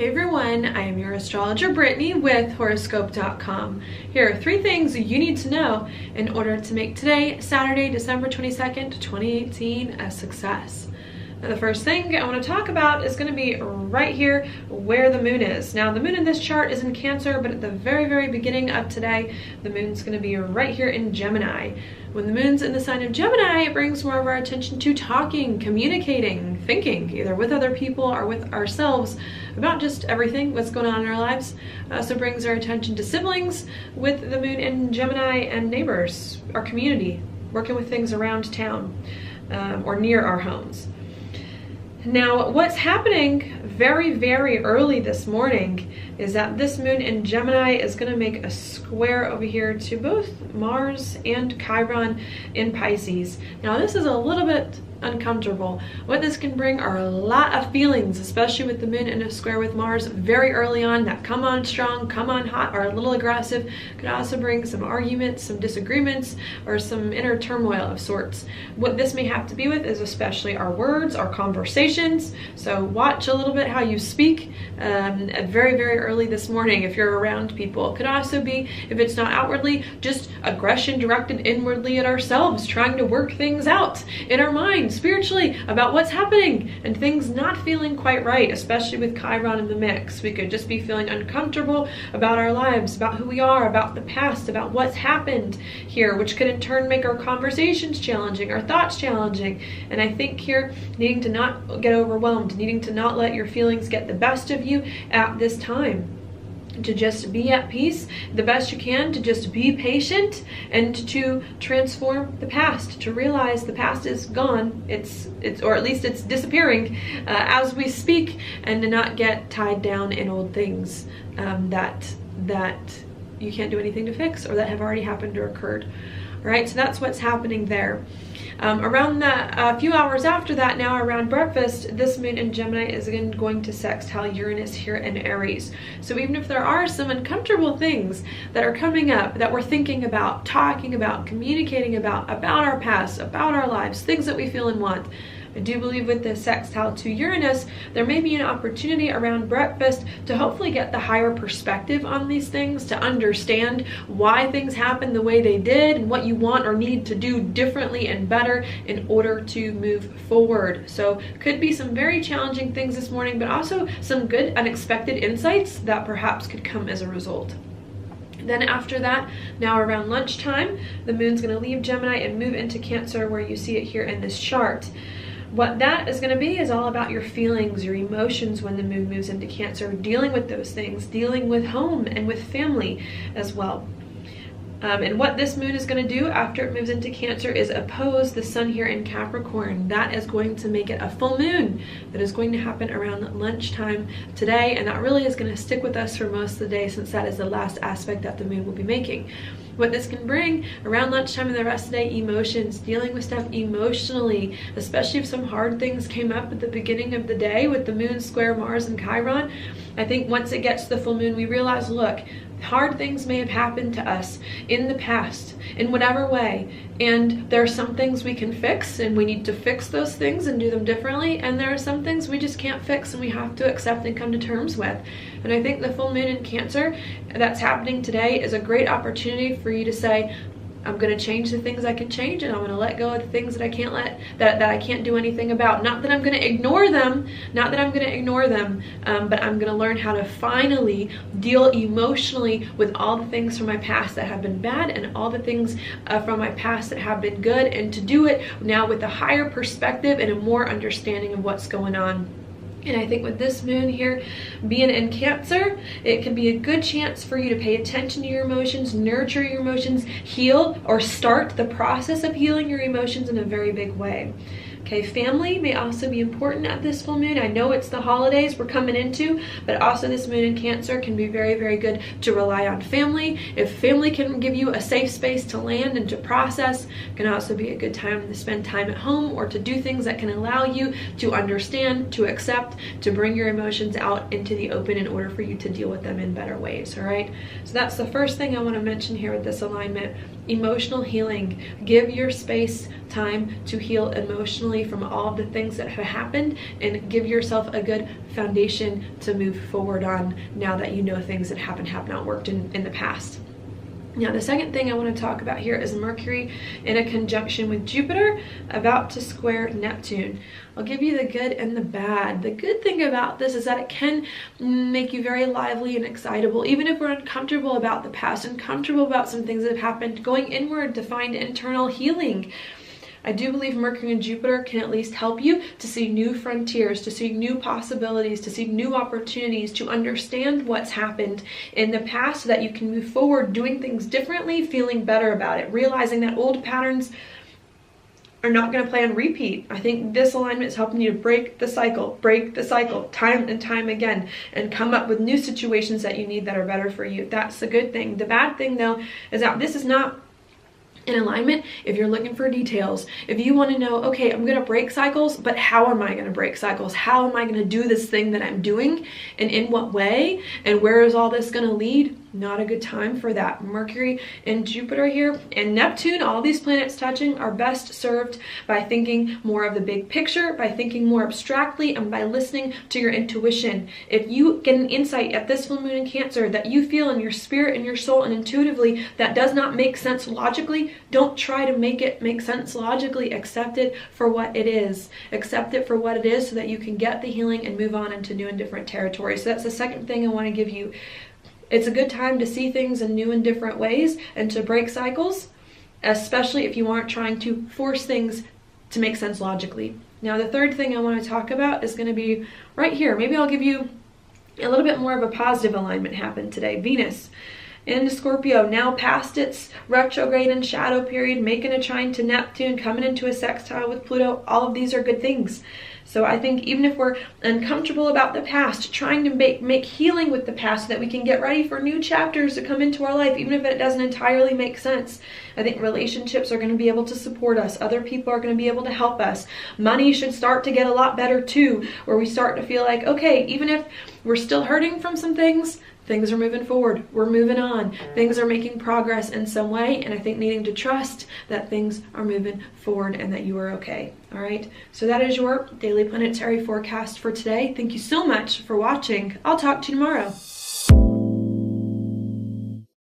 Hey everyone, I am your astrologer Brittany with Horoscope.com. Here are 3 things you need to know in order to make today, Saturday, December 22nd, 2018, a success. Now, the first thing I want to talk about is going to be right here where the moon is. Now, the moon in this chart is in Cancer, but at the very beginning of today, the moon's going to be right here in Gemini. When the moon's in the sign of Gemini, it brings more of our attention to talking, communicating, thinking, either with other people or with ourselves about just everything, what's going on in our lives. It also brings our attention to siblings with the moon in Gemini and neighbors, our community, working with things around town or near our homes. Now, what's happening very early this morning is that this moon in Gemini is going to make a square over here to both Mars and Chiron in Pisces. Now, this is a little bit uncomfortable. What this can bring are a lot of feelings, especially with the moon in a square with Mars very early on, that come on strong, come on hot, are a little aggressive. Could also bring some arguments, some disagreements, or some inner turmoil of sorts. What this may have to be with is especially our words, our conversations. So watch a little bit how you speak at very early this morning if you're around people. It could also be, if it's not outwardly, just aggression directed inwardly at ourselves, trying to work things out in our minds spiritually about what's happening and things not feeling quite right, especially with Chiron in the mix. We could just be feeling uncomfortable about our lives, about who we are, about the past, about what's happened here, which could in turn make our conversations challenging, our thoughts challenging. And I think here, needing to not get overwhelmed, needing to not let your feelings get the best of you at this time. To just be at peace the best you can, to just be patient, and to transform the past, to realize the past is gone, it's or at least it's disappearing as we speak, and to not get tied down in old things that you can't do anything to fix or that have already happened or occurred. All right, so that's what's happening there. Around that, a few hours after that, now around breakfast, this moon in Gemini is again going to sextile Uranus here in Aries. So even if there are some uncomfortable things that are coming up that we're thinking about, talking about, communicating about our past, about our lives, things that we feel and want, I do believe with the sextile to Uranus, there may be an opportunity around breakfast to hopefully get the higher perspective on these things, to understand why things happen the way they did and what you want or need to do differently and better in order to move forward. So could be some very challenging things this morning, but also some good unexpected insights that perhaps could come as a result. Then after that, now around lunchtime, the moon's going to leave Gemini and move into Cancer, where you see it here in this chart. What that is going to be is all about your feelings, your emotions when the moon moves into Cancer, dealing with those things, dealing with home and with family as well. And what this moon is going to do after it moves into Cancer is oppose the sun here in Capricorn. That is going to make it a full moon that is going to happen around lunchtime today, and that really is going to stick with us for most of the day, since that is the last aspect that the moon will be making. What this can bring around lunchtime and the rest of the day, emotions, dealing with stuff emotionally, especially if some hard things came up at the beginning of the day with the moon square Mars and Chiron. I think once it gets to the full moon, we realize, look, hard things may have happened to us in the past in whatever way, and there are some things we can fix, and we need to fix those things and do them differently, and there are some things we just can't fix and we have to accept and come to terms with. And I think the full moon in Cancer that's happening today is a great opportunity for you to say, I'm going to change the things I can change, and I'm going to let go of the things that I can't that I can't do anything about. Not that I'm going to ignore them, but I'm going to learn how to finally deal emotionally with all the things from my past that have been bad and all the things from my past that have been good, and to do it now with a higher perspective and a more understanding of what's going on. And I think with this moon here being in Cancer, it can be a good chance for you to pay attention to your emotions, nurture your emotions, heal or start the process of healing your emotions in a very big way. Okay, family may also be important at this full moon. I know it's the holidays we're coming into, but also this moon in Cancer can be very good to rely on family. If family can give you a safe space to land and to process, it can also be a good time to spend time at home or to do things that can allow you to understand, to accept, to bring your emotions out into the open in order for you to deal with them in better ways. All right, so that's the first thing I want to mention here with this alignment. Emotional healing. Give your space time to heal emotionally from all of the things that have happened, and give yourself a good foundation to move forward on now that you know things that have not worked in the past. Now, the second thing I want to talk about here is Mercury in a conjunction with Jupiter, about to square Neptune. I'll give you the good and the bad. The good thing about this is that it can make you very lively and excitable, even if we're uncomfortable about the past, uncomfortable about some things that have happened, going inward to find internal healing. I do believe Mercury and Jupiter can at least help you to see new frontiers, to see new possibilities, to see new opportunities, to understand what's happened in the past so that you can move forward doing things differently, feeling better about it, realizing that old patterns are not going to play on repeat. I think this alignment is helping you to break the cycle time and time again, and come up with new situations that you need that are better for you. That's the good thing. The bad thing, though, is that this is not in alignment if you're looking for details. If you want to know, okay, I'm going to break cycles, but how am I going to break cycles? How am I going to do this thing that I'm doing, and in what way, and where is all this going to lead? Not a good time for that. Mercury and Jupiter here and Neptune, all these planets touching, are best served by thinking more of the big picture, by thinking more abstractly, and by listening to your intuition. If you get an insight at this full moon in Cancer that you feel in your spirit and your soul and intuitively that does not make sense logically, don't try to make it make sense logically. Accept it for what it is. Accept it for what it is so that you can get the healing and move on into new and different territory. So that's the second thing I want to give you. It's a good time to see things in new and different ways and to break cycles, especially if you aren't trying to force things to make sense logically. Now, the third thing I want to talk about is going to be right here. Maybe I'll give you a little bit more of a positive alignment happen today. Venus into Scorpio, now past its retrograde and shadow period, making a trine to Neptune, coming into a sextile with Pluto. All of these are good things. So I think even if we're uncomfortable about the past, trying to make healing with the past so that we can get ready for new chapters to come into our life, even if it doesn't entirely make sense. I think relationships are going to be able to support us. Other people are going to be able to help us. Money should start to get a lot better too, where we start to feel like, okay, even if we're still hurting from some things, things are moving forward. We're moving on. Things are making progress in some way. And I think needing to trust that things are moving forward and that you are okay. All right. So that is your daily planetary forecast for today. Thank you so much for watching. I'll talk to you tomorrow.